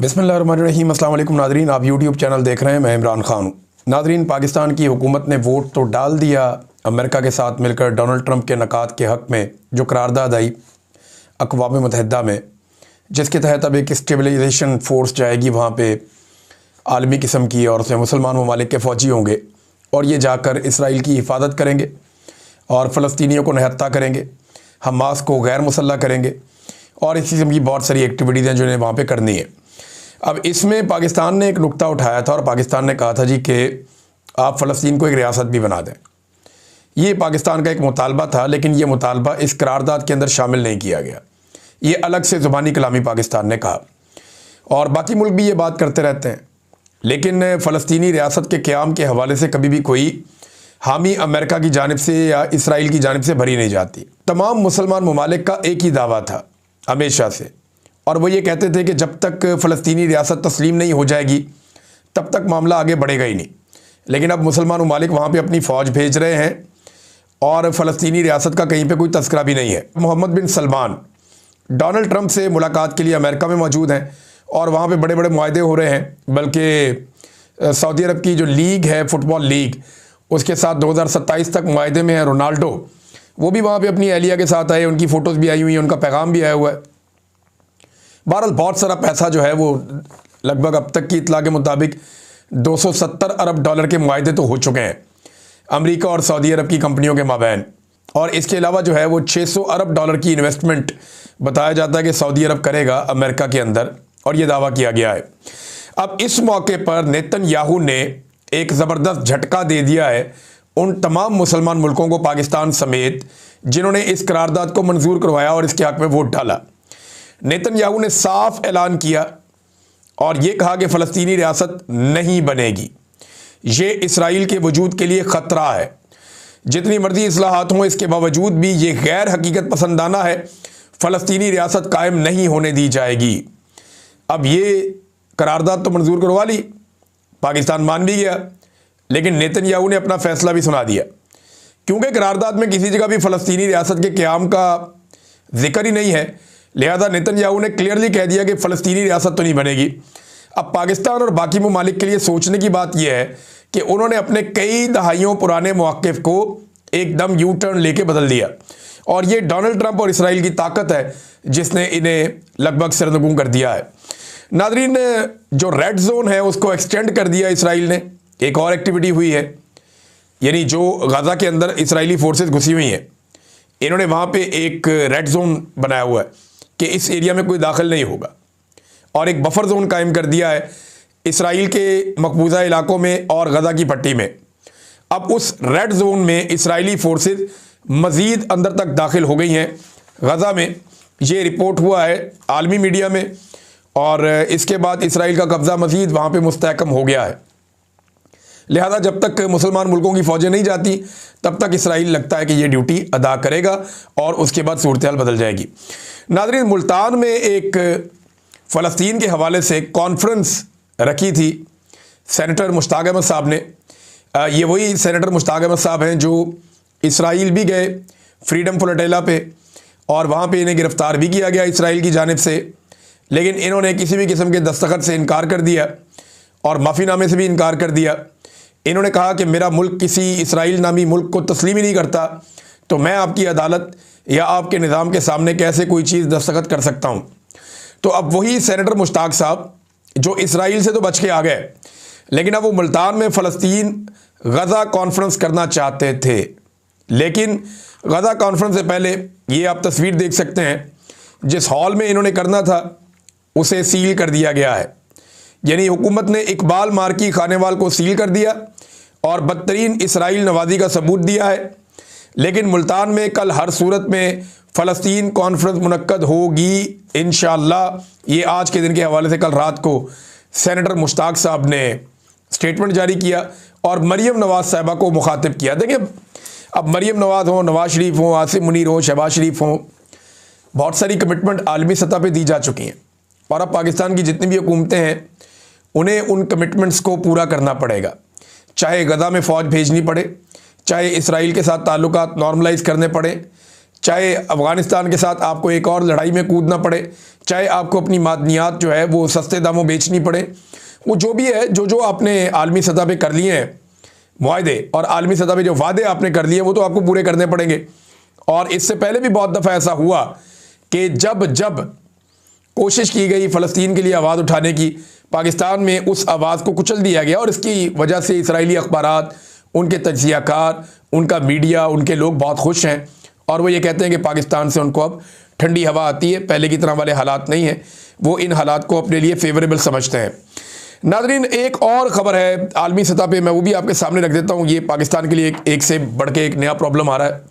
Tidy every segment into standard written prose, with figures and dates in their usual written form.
बिस्मिल्लाहिर्रहमानिर्रहीम। अस्सलाम वालेकुम नादरीन, आप यूट्यूब चैनल देख रहे हैं। मैं इमरान खान हूँ। नादरीन, पाकिस्तान की हुकूमत ने वोट तो डाल दिया अमेरिका के साथ मिलकर डोनाल्ड ट्रंप के नकात के हक़ में जो करारदाद आई अक़वाम मुत्तहिदा में, जिसके तहत अब एक स्टेबलाइजेशन फ़ोर्स जाएगी वहाँ पे आलमी किस्म की, और उसमें मुसलमान ममालिक के फ़ौजी होंगे और ये जाकर इसराइल की हिफाजत करेंगे और फ़लस्तीनियों को निहत्ता करेंगे, हमास को गैर मुसल्लह करेंगे और इसी किस्म की बहुत सारी एक्टिविटीज़ हैं जो इन्हें वहाँ पे करनी है। अब इसमें पाकिस्तान ने एक नुक्ता उठाया था और पाकिस्तान ने कहा था जी कि आप फ़लस्तीन को एक रियासत भी बना दें। ये पाकिस्तान का एक मुतालबा था, लेकिन ये मुतालबा इस करारदाद के अंदर शामिल नहीं किया गया। ये अलग से ज़ुबानी कलामी पाकिस्तान ने कहा और बाकी मुल्क भी ये बात करते रहते हैं, लेकिन फ़लस्तीनी रियासत के क़याम के हवाले से कभी भी कोई हामी अमेरिका की जानिब से या इसराइल की जानिब से भरी नहीं जाती। तमाम मुसलमान ममालिक का एक ही दावा था हमेशा से, और वो ये कहते थे कि जब तक फ़लस्तीनी रियासत तस्लीम नहीं हो जाएगी तब तक मामला आगे बढ़ेगा ही नहीं। लेकिन अब मुसलमान ममालिक वहाँ पे अपनी फ़ौज भेज रहे हैं और फ़लस्तीनी रियासत का कहीं पे कोई तस्करा भी नहीं है। मोहम्मद बिन सलमान डोनाल्ड ट्रंप से मुलाकात के लिए अमेरिका में मौजूद हैं और वहाँ पे बड़े बड़े मुआहदे हो रहे हैं। बल्कि सऊदी अरब की जो लीग है, फ़ुटबॉल लीग, उसके साथ 2027 तक मुआहदे में है रोनाल्डो। वो भी वहाँ पर अपनी एहलिया के साथ आए, उनकी फ़ोटोज़ भी आई हुई हैं, उनका पैगाम भी आया हुआ है। बहरहाल बहुत सारा पैसा जो है वो लगभग अब तक की इतला के मुताबिक 270 अरब डॉलर के मुआहदे तो हो चुके हैं अमेरिका और सऊदी अरब की कंपनियों के माबैन, और इसके अलावा जो है वो 600 अरब डॉलर की इन्वेस्टमेंट बताया जाता है कि सऊदी अरब करेगा अमेरिका के अंदर, और ये दावा किया गया है। अब इस मौके पर नेतन्याहू ने एक ज़बरदस्त झटका दे दिया है उन तमाम मुसलमान मुल्कों को, पाकिस्तान समेत, जिन्होंने इस करारदाद को मंजूर करवाया और इसके हक़ में वोट डाला। नेतन्याहू ने साफ ऐलान किया और ये कहा कि फ़लस्तीनी रियासत नहीं बनेगी। ये इसराइल के वजूद के लिए ख़तरा है। जितनी मर्जी इस्लाहात हों, इसके बावजूद भी ये गैर हकीकत पसंदाना है, फ़लस्तीनी रियासत कायम नहीं होने दी जाएगी। अब ये करारदाद तो मंजूर करवा ली, पाकिस्तान मान भी गया, लेकिन नेतन्याहू ने अपना फ़ैसला भी सुना दिया, क्योंकि करारदाद में किसी जगह भी फ़लस्तीनी रियासत के क़याम का जिक्र ही नहीं है। लिहाजा नेतन्याहू ने क्लियरली कह दिया कि फ़लस्तीनी रियासत तो नहीं बनेगी। अब पाकिस्तान और बाकी ममालिक के लिए सोचने की बात यह है कि उन्होंने अपने कई दहाइयों पुराने मौक़िफ़ को एकदम यू टर्न लेके बदल दिया, और ये डोनाल्ड ट्रंप और इसराइल की ताकत है जिसने इन्हें लगभग सरनगू कर दिया है। नादरीन, जो रेड जोन है उसको एक्सटेंड कर दिया इसराइल ने। एक और एक्टिविटी हुई है, यानी जो गाज़ा के अंदर इसराइली फोर्सेस घुसी हुई हैं, इन्होंने वहाँ पे एक रेड जोन बनाया हुआ है कि इस एरिया में कोई दाखिल नहीं होगा, और एक बफर जोन कायम कर दिया है इसराइल के मकबूजा इलाकों में और गज़ा की पट्टी में। अब उस रेड जोन में इसराइली फोर्सेस मज़ीद अंदर तक दाखिल हो गई हैं गज़ा में। ये रिपोर्ट हुआ है आलमी मीडिया में, और इसके बाद इसराइल का कब्ज़ा मज़ीद वहाँ पे मुस्तहकम हो गया है। लिहाजा जब तक मुसलमान मुल्कों की फ़ौजें नहीं जाती तब तक इसराइल लगता है कि ये ड्यूटी अदा करेगा और उसके बाद सूरत हाल बदल जाएगी। नाज़रीन, मुल्तान में एक फ़लस्तीन के हवाले से कॉन्फ्रेंस रखी थी सेनेटर मुश्ताक अहमद साहब ने। ये वही सेनेटर मुश्ताक अहमद साहब हैं जो इसराइल भी गए फ्रीडम फ्लोटिला पे, और वहाँ पे इन्हें गिरफ़्तार भी किया गया इसराइल की जानिब से, लेकिन इन्होंने किसी भी किस्म के दस्तखत से इनकार कर दिया और माफ़ीनामे से भी इनकार कर दिया। इन्होंने कहा कि मेरा मुल्क किसी इसराइल नामी मुल्क को तस्लीम ही नहीं करता, तो मैं आपकी अदालत या आपके निज़ाम के सामने कैसे कोई चीज़ दस्तखत कर सकता हूँ। तो अब वही सेनेटर मुश्ताक साहब जो इसराइल से तो बच के आ गए, लेकिन अब वो मुल्तान में फ़लस्तीन गज़ा कॉन्फ्रेंस करना चाहते थे, लेकिन गज़ा कॉन्फ्रेंस से पहले ये आप तस्वीर देख सकते हैं, जिस हॉल में इन्होंने करना था उसे सील कर दिया गया है। यानी हुकूमत ने इकबाल मार्की खानेवाल को सील कर दिया और बदतरीन इसराइल नवाजी का सबूत दिया है। लेकिन मुल्तान में कल हर सूरत में फ़लस्तीन कॉन्फ्रेंस मुनक्कद होगी इंशाअल्लाह। ये आज के दिन के हवाले से कल रात को सेनेटर मुश्ताक साहब ने स्टेटमेंट जारी किया और मरीम नवाज़ साहिबा को मुखातिब किया। देखिए, अब मरीम नवाज़ हो, नवाज़ शरीफ हो, आसिम मुनीर हो, शहबाज शरीफ हो, बहुत सारी कमिटमेंट आलमी सतह पर दी जा चुकी हैं, और अब पाकिस्तान की जितनी भी हुकूमतें हैं उन्हें उन कमिटमेंट्स को पूरा करना पड़ेगा, चाहे गज़ा में फ़ौज भेजनी पड़े, चाहे इसराइल के साथ ताल्लुकात नॉर्मलाइज़ करने पड़े, चाहे अफ़गानिस्तान के साथ आपको एक और लड़ाई में कूदना पड़े, चाहे आपको अपनी मादनियात जो है वो सस्ते दामों बेचनी पड़े, वो जो भी है, जो आपने आलमी सतह पे कर लिए हैं मुआहदे और आलमी सतह पे जो वादे आपने कर लिए वो तो आपको पूरे करने पड़ेंगे। और इससे पहले भी बहुत दफ़ा ऐसा हुआ कि जब जब कोशिश की गई फ़लस्तीन के लिए आवाज़ उठाने की, पाकिस्तान में उस आवाज़ को कुचल दिया गया और इसकी वजह से इसराइली अखबारात, उनके तज्ज़ियाकार, उनका मीडिया, उनके लोग बहुत खुश हैं और वो ये कहते हैं कि पाकिस्तान से उनको अब ठंडी हवा आती है, पहले की तरह वाले हालात नहीं हैं, वो इन हालात को अपने लिए फेवरेबल समझते हैं। नाज़रीन, एक और ख़बर है आलमी सतह पे, मैं वो भी आपके सामने रख देता हूँ। ये पाकिस्तान के लिए एक से बढ़ के एक नया प्रॉब्लम आ रहा है।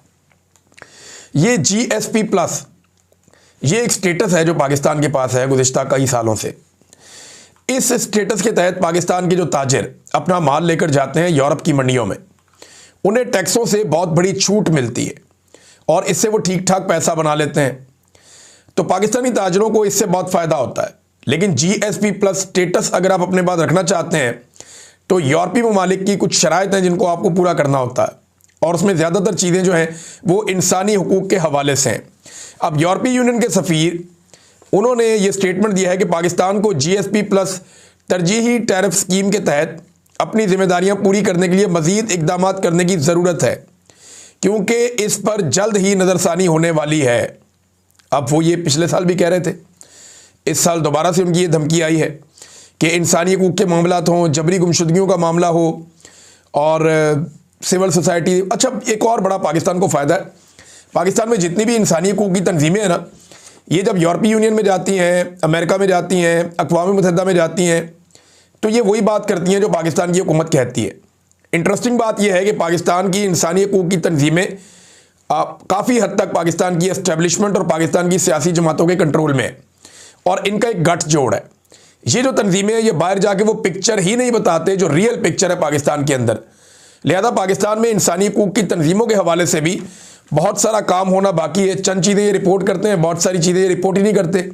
ये GSP+, ये एक स्टेटस है जो पाकिस्तान के पास है गुज़िश्ता कई सालों से। इस स्टेटस के तहत पाकिस्तान के जो ताजिर अपना माल लेकर जाते हैं यूरोप की मंडियों में, उन्हें टैक्सों से बहुत बड़ी छूट मिलती है और इससे वो ठीक ठाक पैसा बना लेते हैं। तो पाकिस्तानी ताजिरों को इससे बहुत फ़ायदा होता है। लेकिन GSP+ स्टेटस अगर आप अपने पास रखना चाहते हैं तो यूरोपीय ममालिक की कुछ शराइत हैं जिनको आपको पूरा करना होता है और उसमें ज़्यादातर चीज़ें जो हैं वो इंसानी हुकूक के हवाले से हैं। अब यूरोपीय यूनियन के सफ़ीर, उन्होंने ये स्टेटमेंट दिया है कि पाकिस्तान को GSP+ तरजीही टैरिफ स्कीम के तहत अपनी जिम्मेदारियां पूरी करने के लिए मज़ीद इक़दाम करने की ज़रूरत है क्योंकि इस पर जल्द ही नज़रसानी होने वाली है। अब वो ये पिछले साल भी कह रहे थे, इस साल दोबारा से उनकी ये धमकी आई है कि इंसानी हुकूक के मामलात हों, जबरी गुमशुदगियों का मामला हो और सिविल सोसाइटी। अच्छा, एक और बड़ा पाकिस्तान को फ़ायदा है, पाकिस्तान में जितनी भी इंसानी हुकूक की तंजीमें हैं ना, ये जब यूरोपीय यूनियन में जाती हैं, अमेरिका में जाती हैं, अक़वाम मुत्तहिदा में जाती हैं, तो ये वही बात करती हैं जो पाकिस्तान की हुकूमत कहती है। इंटरेस्टिंग बात यह है कि पाकिस्तान की इंसानी हुकूक की तंजीमें काफ़ी हद तक पाकिस्तान की एस्टेब्लिशमेंट और पाकिस्तान की सियासी जमातों के कंट्रोल में है और इनका एक गठजोड़ है। ये जो तंजीमें हैं ये बाहर जाके वो पिक्चर ही नहीं बताते जो रियल पिक्चर है पाकिस्तान के अंदर। लिहाजा पाकिस्तान में इंसानी हुकूक की तंजीमों के हवाले से भी बहुत सारा काम होना बाकी है। चंद चीज़ें ये रिपोर्ट करते हैं, बहुत सारी चीज़ें ये रिपोर्ट ही नहीं करते।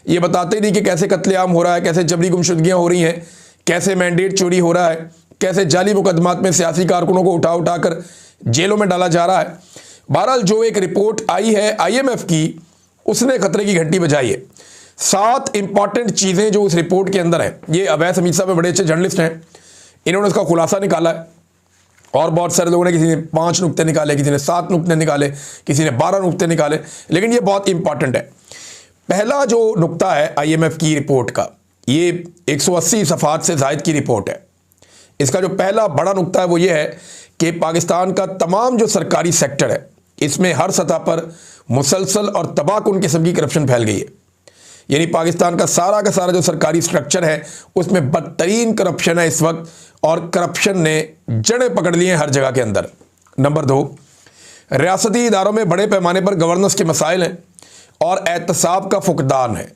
ये बताते नहीं कि कैसे कत्लेआम हो रहा है, कैसे जबरी गुमशुदगियाँ हो रही हैं, कैसे मैंडेट चोरी हो रहा है, कैसे जाली मुकदमात में सियासी कारकुनों को उठा उठा कर जेलों में डाला जा रहा है। बहरहाल जो एक रिपोर्ट आई है IMF की, उसने खतरे की घंटी बजाई है। 7 इंपॉर्टेंट चीज़ें जो उस रिपोर्ट के अंदर हैं, ये अवैस हमीद साहब बड़े अच्छे जर्नलिस्ट हैं, इन्होंने उसका खुलासा निकाला है और बहुत सारे लोगों ने, किसी ने 5 नुक्ते निकाले, किसी ने 7 नुक्ते निकाले, किसी ने 12 नुक्ते निकाले, लेकिन ये बहुत इंपॉर्टेंट है। पहला जो नुक्ता है IMF की रिपोर्ट का, ये 180 सफ़हात से ज़ायद की रिपोर्ट है। इसका जो पहला बड़ा नुक्ता है वो ये है कि पाकिस्तान का तमाम जो सरकारी सेक्टर है, इसमें हर सतह पर मुसलसल और तबाहकुन किस्म की करप्शन फैल गई है। यानी पाकिस्तान का सारा जो सरकारी स्ट्रक्चर है उसमें बदतरीन करप्शन है इस वक्त, और करप्शन ने जड़ें पकड़ ली हैं हर जगह के अंदर। नंबर 2, रियासती इदारों में बड़े पैमाने पर गवर्नेंस के मसाइल हैं और एहतसाब का फुकदान है।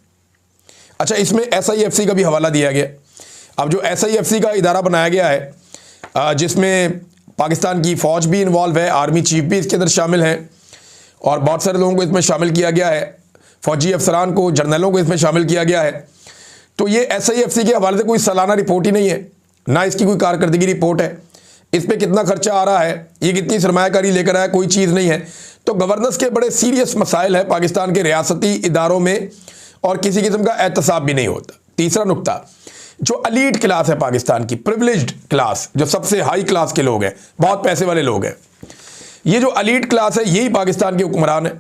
अच्छा, इसमें SIFC का भी हवाला दिया गया। अब जो SIFC का इदारा बनाया गया है जिसमें पाकिस्तान की फ़ौज भी इन्वॉल्व है, आर्मी चीफ भी इसके अंदर शामिल हैं और बहुत सारे लोगों को इसमें शामिल किया गया है, फ़ौजी अफसरान को, जर्नलों को इसमें शामिल किया गया है। तो ये SIFC के हवाले से कोई सालाना रिपोर्ट ही नहीं है, ना इसकी कोई कारकर्दगी रिपोर्ट है। इस पर कितना खर्चा आ रहा है, ये कितनी सरमायाकारी लेकर आया, कोई चीज़ नहीं है। तो गवर्नेंस के बड़े सीरियस मसाइल है पाकिस्तान के रियासती इदारों में और किसी किस्म का एहतसाब भी नहीं होता। तीसरा नुक्ता, जो अलीट क्लास है पाकिस्तान की, प्रिविलेज्ड क्लास, जो सबसे हाई क्लास के लोग हैं, बहुत पैसे वाले लोग हैं, ये जो अलीट क्लास है यही पाकिस्तान के हुक्मरान है,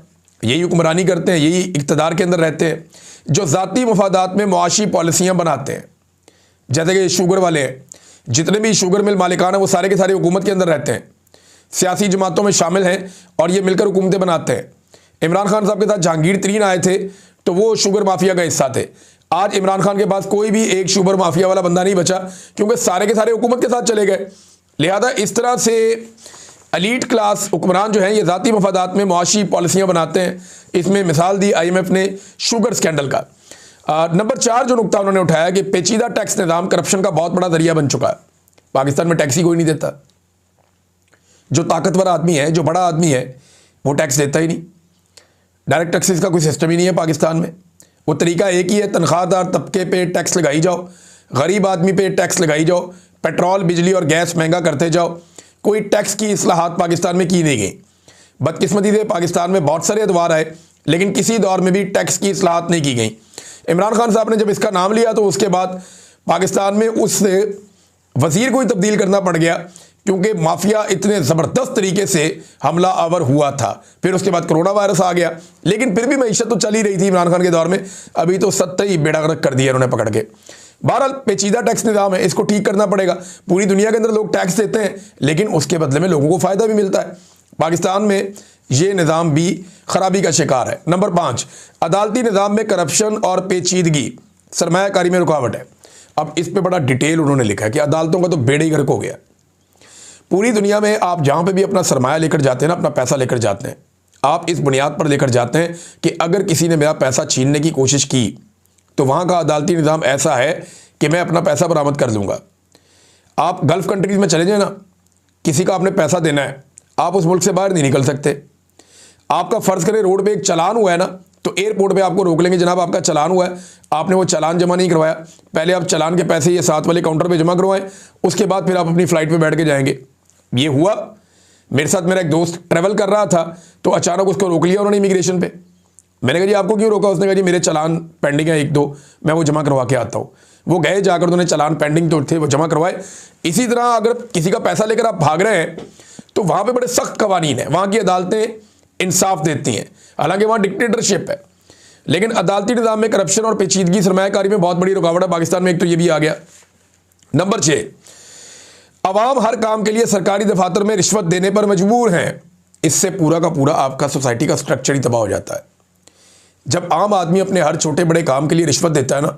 यही हुक्मरानी करते हैं, यही इक़्तिदार के अंदर रहते हैं, जो ज़ाती मफादात में मुआशी पॉलिसियाँ बनाते हैं। जैसे कि शुगर वाले हैं, जितने भी शुगर मिल मालिकान हैं वो सारे के सारे हुकूमत के अंदर रहते हैं, सियासी जमातों में शामिल हैं और ये मिलकर हुकूमतें बनाते हैं। इमरान खान साहब के साथ जहांगीर तरीन आए थे तो वो शुगर माफिया का हिस्सा थे। आज इमरान खान के पास कोई भी एक शुगर माफिया वाला बंदा नहीं बचा क्योंकि सारे के सारे हुकूमत के साथ चले गए। लिहाजा इस तरह से अलीट क्लास हुक्मरान जो हैं ये ज़ाती मफादात में मुआशी पॉलिसियाँ बनाते हैं। इसमें मिसाल दी IMF ने शुगर स्कैंडल का। नंबर 4 जो नुकता उन्होंने उठाया कि पेचीदा टैक्स निज़ाम करप्शन का बहुत बड़ा जरिया बन चुका है। पाकिस्तान में टैक्स ही कोई नहीं देता। जो ताकतवर आदमी है, जो बड़ा आदमी है, वो टैक्स देता ही नहीं। डायरेक्ट टैक्सेस का कोई सिस्टम ही नहीं है पाकिस्तान में। वो तरीका एक ही है, तनख्वाहदार तबके पे टैक्स लगाई जाओ, गरीब आदमी पे टैक्स लगाई जाओ, पेट्रोल बिजली और गैस महंगा करते जाओ। कोई टैक्स की इस्लाहात पाकिस्तान में की नहीं गई। बदकिस्मती से पाकिस्तान में बहुत सारे अदवार आए, लेकिन किसी दौर में भी टैक्स की इस्लाहत नहीं की गई। इमरान खान साहब ने जब इसका नाम लिया तो उसके बाद पाकिस्तान में उस वजीर को ही तब्दील करना पड़ गया, क्योंकि माफिया इतने ज़बरदस्त तरीके से हमला आवर हुआ था। फिर उसके बाद कोरोना वायरस आ गया, लेकिन फिर भी मईशत तो चल ही रही थी इमरान खान के दौर में। अभी तो सत्ता ही बेड़ा गर्क कर दिया उन्होंने पकड़ के। बहरहाल पेचीदा टैक्स निज़ाम है, इसको ठीक करना पड़ेगा। पूरी दुनिया के अंदर लोग टैक्स देते हैं, लेकिन उसके बदले में लोगों को फ़ायदा भी मिलता है। पाकिस्तान में ये निज़ाम भी खराबी का शिकार है। नंबर 5, अदालती निज़ाम में करप्शन और पेचीदगी सरमायाकारी में रुकावट है। अब इस पे बड़ा डिटेल उन्होंने लिखा है कि अदालतों का तो बेड़ा ही गर्क हो गया। पूरी दुनिया में आप जहाँ पे भी अपना सरमाया लेकर जाते हैं ना, अपना पैसा लेकर जाते हैं, आप इस बुनियाद पर लेकर जाते हैं कि अगर किसी ने मेरा पैसा छीनने की कोशिश की तो वहाँ का अदालती निज़ाम ऐसा है कि मैं अपना पैसा बरामद कर लूँगा। आप गल्फ़ कंट्रीज़ में चले जाए ना, किसी का आपने पैसा देना है, आप उस मुल्क से बाहर नहीं निकल सकते। आपका फ़र्ज़ करें रोड पे एक चालान हुआ है ना, तो एयरपोर्ट पे आपको रोक लेंगे, जनाब आपका चालान हुआ है, आपने वो चालान जमा नहीं करवाया, पहले आप चालान के पैसे ये साथ वाले काउंटर पे जमा करवाएं, उसके बाद फिर आप अपनी फ़्लाइट पे बैठ के जाएंगे। ये हुआ मेरे साथ। मेरा एक दोस्त ट्रैवल कर रहा था तो अचानक उसको रोक लिया उन्होंने इमिग्रेशन पे। मैंने कहा जी आपको क्यों रोका? उसने कहा जी मेरे चालान पेंडिंग है 1-2, मैं वो जमा करवा के आता हूँ। वो गए, जाकर उन्होंने चालान पेंडिंग तो थे वो जमा करवाए। इसी तरह अगर किसी का पैसा लेकर आप भाग रहे हैं तो वहाँ पे बड़े सख्त कवानीन है, वहाँ की अदालतें इंसाफ देती हैं, हालांकि वहाँ डिक्टेटरशिप है। लेकिन अदालती निज़ाम में करप्शन और पेचीदगी सरमायाकारी में बहुत बड़ी रुकावट है पाकिस्तान में। एक तो ये भी आ गया। नंबर 6, अवाम हर काम के लिए सरकारी दफातर में रिश्वत देने पर मजबूर हैं। इससे पूरा का पूरा आपका सोसाइटी का स्ट्रक्चर ही तबाह हो जाता है। जब आम आदमी अपने हर छोटे बड़े काम के लिए रिश्वत देता है ना,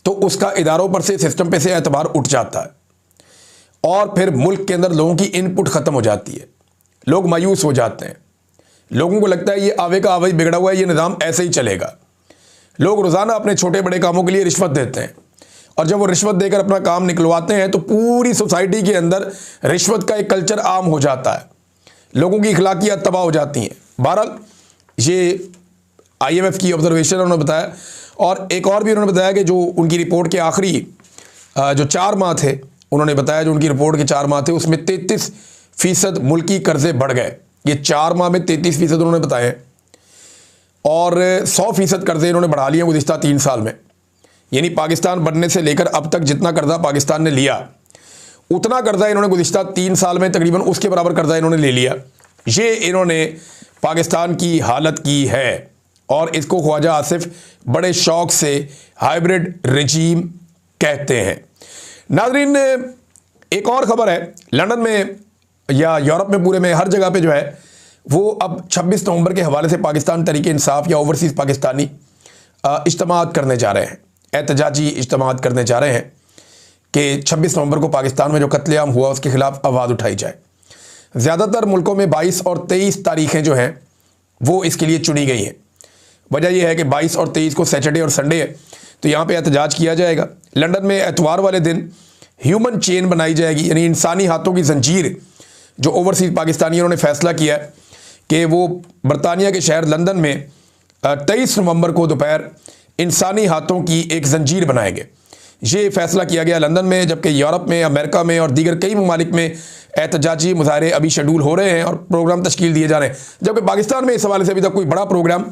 तो उसका इदारों पर से, सिस्टम पे से एतबार उठ जाता है और फिर मुल्क के अंदर लोगों की इनपुट ख़त्म हो जाती है। लोग मायूस हो जाते हैं, लोगों को लगता है ये आवे का आवे बिगड़ा हुआ है, ये निज़ाम ऐसे ही चलेगा। लोग रोज़ाना अपने छोटे बड़े कामों के लिए रिश्वत देते हैं और जब वो रिश्वत देकर अपना काम निकलवाते हैं तो पूरी सोसाइटी के अंदर रिश्वत का एक कल्चर आम हो जाता है, लोगों की अखलाकियात तबाह हो जाती हैं। बहरहाल ये IMF की ऑब्जर्वेशन उन्होंने बताया, और एक और भी उन्होंने बताया कि जो उनकी रिपोर्ट के आखिरी जो 4 माह थे, उन्होंने बताया जो उनकी रिपोर्ट के 4 माह थे उसमें 33% मुल्की कर्जे बढ़ गए। ये 4 माह में 33% उन्होंने बताए, और 100% कर्जे इन्होंने बढ़ा लिए गुज़िश्ता 3 साल में। यानी पाकिस्तान बनने से लेकर अब तक जितना कर्जा पाकिस्तान ने लिया, उतना कर्जा इन्होंने गुज़िश्ता 3 साल में तकरीबन उसके बराबर कर्जा इन्होंने ले लिया। ये इन्होंने पाकिस्तान की हालत की है, और इसको ख्वाजा आसिफ बड़े शौक से हाइब्रिड रजीम कहते हैं। नाज़रीन, एक और ख़बर है, लंदन में या यूरोप में पूरे में हर जगह पे जो है वो अब 26 नवंबर के हवाले से पाकिस्तान तहरीक इंसाफ या ओवरसीज़ पाकिस्तानी इज्तिमात करने जा रहे हैं, एहतजाजी इज्तिमात करने जा रहे हैं कि 26 नवंबर को पाकिस्तान में जो कत्लेआम हुआ उसके खिलाफ आवाज़ उठाई जाए। ज़्यादातर मुल्कों में 22 और 23 तारीखें जो हैं वो इसके लिए चुनी गई हैं। वजह यह है कि 22 और 23 को सैटरडे और संडे है, तो यहाँ पे एहतजाज किया जाएगा। लंदन में एतवार वाले दिन ह्यूमन चेन बनाई जाएगी, यानी इंसानी हाथों की जंजीर। जो ओवरसीज़ पाकिस्तानियों ने फैसला किया है कि वो बरतानिया के शहर लंदन में 23 नवंबर को दोपहर इंसानी हाथों की एक जंजीर बनाएंगे। ये फैसला किया गया लंदन में, जबकि यूरोप में, अमेरिका में और दीगर कई ममालिक में एहतजाजी मुजाहरे अभी शेड्यूल हो रहे हैं और प्रोग्राम तश्कील दिए जा रहे हैं। जबकि पाकिस्तान में इस हवाले से अभी तक कोई बड़ा प्रोग्राम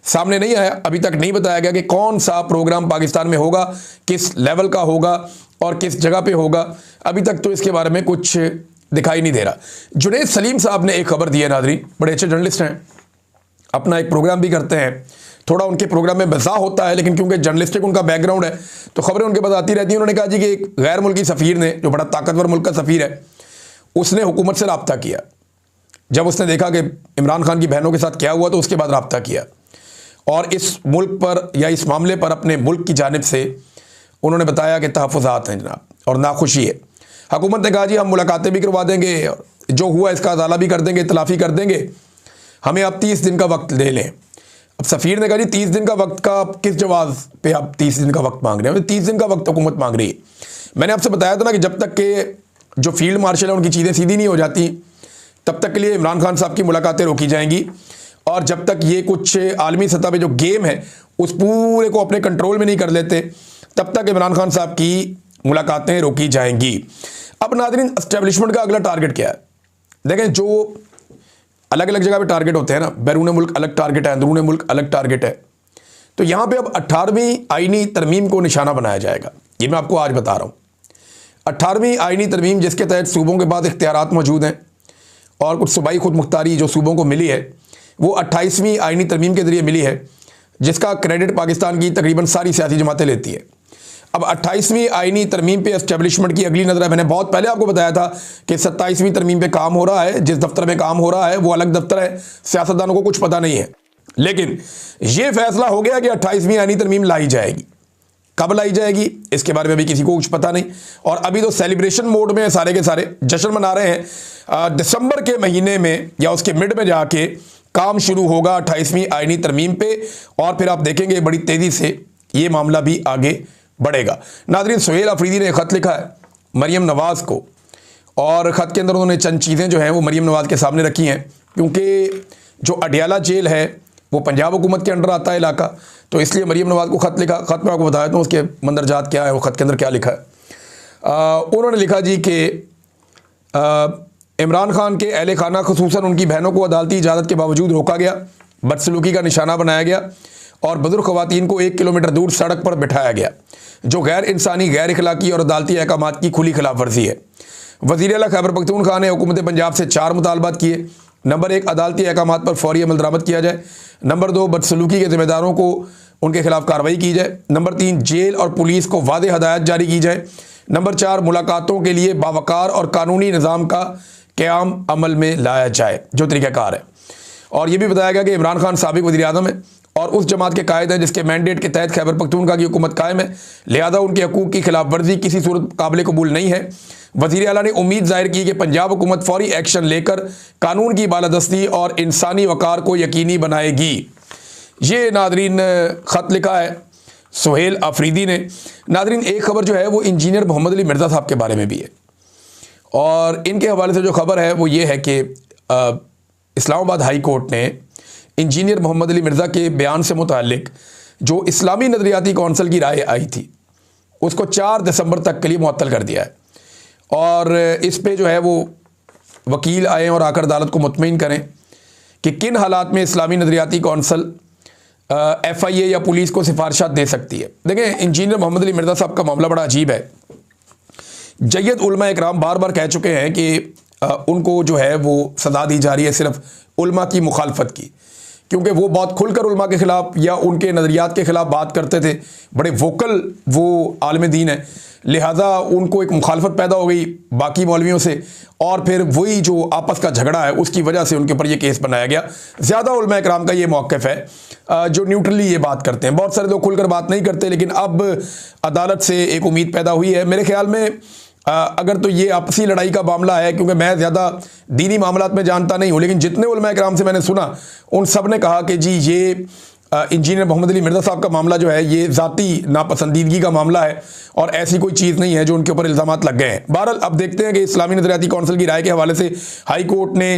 सामने नहीं आया। अभी तक नहीं बताया गया कि कौन सा प्रोग्राम पाकिस्तान में होगा, किस लेवल का होगा और किस जगह पे होगा। अभी तक तो इसके बारे में कुछ दिखाई नहीं दे रहा। जुनैद सलीम साहब ने एक खबर दी है, नाज़रीन, बड़े अच्छे जर्नलिस्ट हैं, अपना एक प्रोग्राम भी करते हैं। थोड़ा उनके प्रोग्राम में मज़ा होता है, लेकिन क्योंकि जर्नलिस्टिक उनका बैकग्राउंड है तो खबरें उनके पास आती रहती हैं। उन्होंने कहा जी कि एक गैर मुल्की सफ़ीर ने, जो बड़ा ताकतवर मुल्क का सफ़ीर है, उसने हुकूमत से रब्ता किया। जब उसने देखा कि इमरान खान की बहनों के साथ क्या हुआ तो उसके बाद रब्ता किया, और इस मुल्क पर या इस मामले पर अपने मुल्क की जानिब से उन्होंने बताया कि तहफ़्फ़ुज़ात हैं जनाब और नाखुशी है। हुकूमत ने कहा जी हम मुलाकातें भी करवा देंगे और जो हुआ इसका अदाला भी कर देंगे, तलाफ़ी कर देंगे, हमें आप 30 दिन का वक्त ले लें। अब सफ़ीर ने कहा जी 30 दिन का वक्त का किस जवाब पे आप 30 दिन का वक्त मांग रहे हैं? 30 दिन का वक्त हुकूमत मांग रही है। मैंने आपसे बताया था ना कि जब तक के जो फील्ड मार्शल है उनकी चीज़ें सीधी नहीं हो जाती तब तक के लिए इमरान खान साहब की मुलाकातें रोकी जाएंगी, और जब तक ये कुछ आलमी सतह पे जो गेम है उस पूरे को अपने कंट्रोल में नहीं कर लेते तब तक इमरान खान साहब की मुलाकातें रोकी जाएंगी। अब नाज़रीन, एस्टेब्लिशमेंट का अगला टारगेट क्या है? देखें, जो अलग अलग जगह पे टारगेट होते हैं ना, बैरून मुल्क अलग टारगेट है, अंदरून मुल्क अलग टारगेट है। तो यहाँ पे अब 18वीं आईनी तरमीम को निशाना बनाया जाएगा, ये मैं आपको आज बता रहा हूँ। 18वीं आईनी तरमीम जिसके तहत सूबों के पास इख्तियारात मौजूद हैं और कुछ सूबाई खुद मुख्तारी जो सूबों को मिली है वो 28वीं आईनी तरमीम के ज़रिए मिली है, जिसका क्रेडिट पाकिस्तान की तकरीबन सारी सियासी जमातें लेती है। अब 28वीं आईनी तरमीम पे एस्टेब्लिशमेंट की अगली नज़र है। मैंने बहुत पहले आपको बताया था कि 27वीं तरमीम पे काम हो रहा है, जिस दफ्तर में काम हो रहा है वो अलग दफ्तर है, सियासतदानों को कुछ पता नहीं है। लेकिन ये फैसला हो गया कि 28वीं आईनी तरमीम लाई जाएगी। कब लाई जाएगी इसके बारे में भी किसी को कुछ पता नहीं, और अभी तो सेलिब्रेशन मोड में सारे के सारे जश्न मना रहे हैं। दिसंबर के महीने में या उसके मिड में जाके काम शुरू होगा 28वीं आईनी तरमीम पे, और फिर आप देखेंगे बड़ी तेज़ी से ये मामला भी आगे बढ़ेगा। नाज़रीन, सुहेल अफरीदी ने ख़त लिखा है मरीम नवाज़ को, और ख़त के अंदर उन्होंने चंद चीज़ें जो हैं वो मरीम नवाज़ के सामने रखी हैं, क्योंकि जो अडियाला जेल है वो पंजाब हुकूमत के अंडर आता है इलाका, तो इसलिए मरीम नवाज़ को ख़त लिखा। ख़त में आपको बताया तो उसके मंदरजात क्या है, वो ख़त के अंदर क्या लिखा है। उन्होंने लिखा जी कि इमरान खान के अहले खाना खुसूसन उनकी बहनों को अदालती इजाज़त के बावजूद रोका गया, बदसलूकी का निशाना बनाया गया और बुजुर्ग ख़वातीन को 1 किलोमीटर दूर सड़क पर बिठाया गया, जो गैर इंसानी, गैर इखलाकी और अदालती अहकामात की खुली खिलाफ वर्जी है। वज़ीर आला खैबर पख्तूनख्वा ने हुकूमत पंजाब से 4 मुतालबात किए। नंबर 1, अदालती अहकामात पर फौरी अमल दरामद किया जाए। नंबर 2, बदसलूकी के ज़िम्मेदारों को उनके खिलाफ कार्रवाई की जाए। नंबर 3, जेल और पुलिस को वाज़ेह हदायत जारी की जाए। नंबर 4, मुलाकातों के लिए बावकार और कानूनी निज़ाम का क़याम अमल में लाया जाए, जो तरीक़ाकार है। और ये भी बताया गया कि इमरान खान साबिक़ वज़ीर आज़म है और उस जमात के कायद हैं जिसके मैंडेट के तहत खैबर पख्तूनख्वा की हुकूमत कायम है, लिहाजा उनके हकूक़ की खिलाफ वर्जी किसी सूरत काबिल कबूल नहीं है। वज़ीर आला ने उम्मीद ज़ाहिर की कि पंजाब हुकूमत फौरी एक्शन लेकर कानून की बालादस्ती और इंसानी वक़ार को यकीनी बनाएगी। ये नादरीन ख़त लिखा है सुहेल अफरीदी ने। नादरीन, एक खबर जो है वो इंजीनियर मोहम्मद अली मिर्ज़ा साहब के बारे में भी है, और इनके हवाले से जो खबर है वो ये है कि इस्लामाबाद हाई कोर्ट ने इंजीनियर मोहम्मद अली मिर्ज़ा के बयान से मुताल्लिक जो इस्लामी नज़रियाती कौंसिल की राय आई थी उसको 4 दिसंबर तक के लिए मुअत्तल कर दिया है। और इस पे जो है वो वकील आए और आकर अदालत को मुतमईन करें कि किन हालात में इस्लामी नज़रियाती कौंसिल FIA या पुलिस को सिफारिशात दे सकती है। देखें, इंजीनियर मोहम्मद अली मिर्ज़ा साहब का मामला बड़ा अजीब है। जय्यद उलमा इकराम बार बार कह चुके हैं कि उनको जो है वो सज़ा दी जा रही है सिर्फ उलमा की मुखालफत की, क्योंकि वो बहुत खुलकर उलमा के ख़िलाफ़ या उनके नज़रियात के ख़िलाफ़ बात करते थे, बड़े वोकल वो आलिम दीन है, लिहाजा उनको एक मुखालफत पैदा हो गई बाकी मौलवियों से, और फिर वही जो आपस का झगड़ा है उसकी वजह से उनके ऊपर ये केस बनाया गया। ज़्यादा उलमा इकराम का ये मौक़िफ़ है जो न्यूट्रली ये बात करते हैं। बहुत सारे लोग खुलकर बात नहीं करते, लेकिन अब अदालत से एक उम्मीद पैदा हुई है। मेरे ख्याल में अगर तो ये आपसी लड़ाई का मामला है, क्योंकि मैं ज़्यादा दीनी मामलात में जानता नहीं हूँ, लेकिन जितने उलमा इकराम से मैंने सुना उन सब ने कहा कि जी ये इंजीनियर मोहम्मद अली मिर्ज़ा साहब का मामला जो है ये ज़ाती नापसंदीदगी का मामला है और ऐसी कोई चीज़ नहीं है जो उनके ऊपर इल्ज़ामात लग गए हैं। बहरहाल अब देखते हैं कि इस्लामी नज़रियाती कौंसिल की राय के हवाले से हाई कोर्ट ने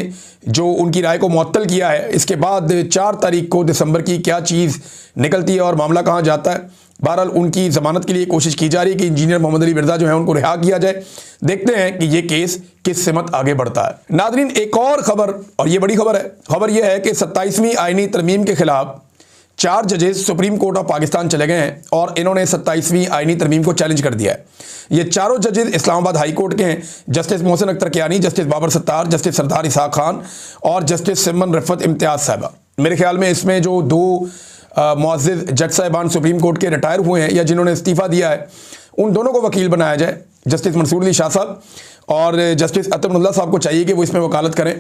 जो उनकी राय को मुअत्तल किया है, इसके बाद 4 तारीख को दिसंबर की क्या चीज़ निकलती है और मामला कहाँ जाता है। बहरहाल उनकी ज़मानत के लिए कोशिश की जा रही है कि इंजीनियर मोहम्मद अली मिर्ज़ा जो है उनको रिहा किया जाए। देखते हैं कि ये केस किस सिमत आगे बढ़ता है। नादरीन, एक और ख़बर, और ये बड़ी खबर है। खबर यह है कि 27वीं आईनी तरमीम के ख़िलाफ़ 4 जजेस सुप्रीम कोर्ट ऑफ पाकिस्तान चले गए हैं और इन्होंने 27वीं आईनी तरमीम को चैलेंज कर दिया है। ये चारों जजेस इस्लामाबाद हाई कोर्ट के हैं, justice Mohsin Akhtar Kiyani, justice Babar Sattar, justice Sardar Ishaq Khan और जस्टिस सिमन रफ़त इम्तियाज़ साहबा। मेरे ख्याल में इसमें जो 2 मुअज़्ज़िज़ जज साहिबान सुप्रीम कोर्ट के रिटायर हुए हैं या जिन्होंने इस्तीफ़ा दिया है, उन दोनों को वकील बनाया जाए। जस्टिस मंसूर अली शाह साहब और जस्टिस अतमुल्लाह साहब को चाहिए कि वो इसमें वकालत करें,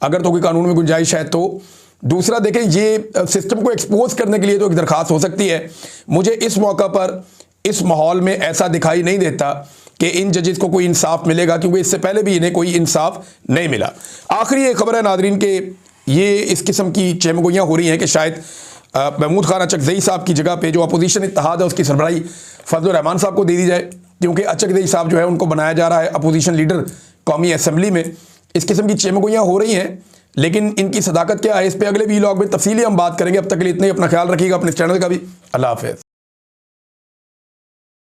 अगर तो कोई कानून में गुंजाइश है तो। दूसरा, देखें, ये सिस्टम को एक्सपोज करने के लिए तो एक दरख्वास्त हो सकती है। मुझे इस मौका पर इस माहौल में ऐसा दिखाई नहीं देता कि इन जजेस को कोई इंसाफ मिलेगा, क्योंकि इससे पहले भी इन्हें कोई इंसाफ नहीं मिला। आखिरी एक खबर है नादरीन के ये इस किस्म की चेमगोइयाँ हो रही हैं कि शायद महमूद खान अचकज़ई साहब की जगह पे जो अपोजिशन इत्तेहाद है उसकी सरबराही फजलुर रहमान साहब को दे दी जाए, क्योंकि अचकज़ई साहब जो है उनको बनाया जा रहा है अपोजिशन लीडर कौमी असम्बली में। इस किस्म की चेमगोइयाँ हो रही हैं, लेकिन इनकी सदाकत क्या है इस पर अगले वीलॉग में तफसीली हम बात करेंगे। अब तक के लिए इतने ही। अपना ख्याल रखिएगा, अपने चैनल का भी। अल्लाह हाफ़िज़।